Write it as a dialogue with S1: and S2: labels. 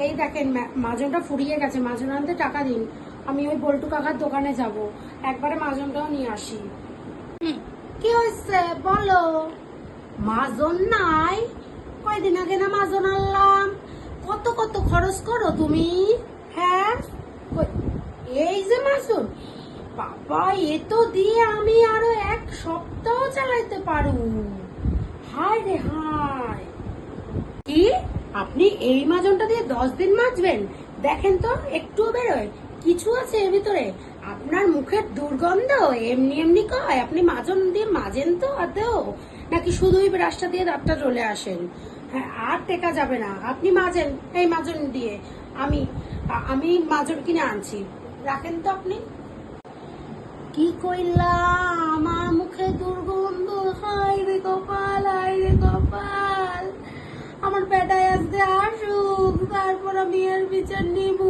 S1: এই দেখেন মাজনটা ফুরিয়ে গেছে, মাজন আনতে টাকা দিন। আমি ওই বল্টু কাকার দোকানে যাব, একবারে মাজনটাও নিয়ে আসি। কি হয়েছে বলো? মাজন নাই? কয়দিন আগে না মাজন আনলাম। কত কত খরচ করো তুমি? হ্যাঁ, এই যে মাজন, বাবা এ তো দিয়ে আমি আরো এক সপ্তাহ চালাইতে পারু। হায় রে হায়, কি আপনি এই মাজনটা দিয়ে 10 দিন মাজবেন? দেখেন তো একটুও বেরোয়? কিছু আছে এর ভিতরে? আপনার মুখের দুর্গন্ধ এমনি এমনি কয় আপনি মাজন দিয়ে মাজেন তো আদৌ, নাকি শুধুই ব্রাশটা দিয়ে দাঁতটা চলে আসেন? হ্যাঁ, আর টেকা যাবে না, আপনি মাজেন এই মাজন দিয়ে। আমি আমি মাজন কিনে আনছি, রাখেন তো আপনি। কি কইলা? আমার মুখে দুর্গন্ধ? হায় রে কপাল, হায় রে কপাল। আমার পেটায় আসতে আসুক, তারপর আমি এর বিচার নিব।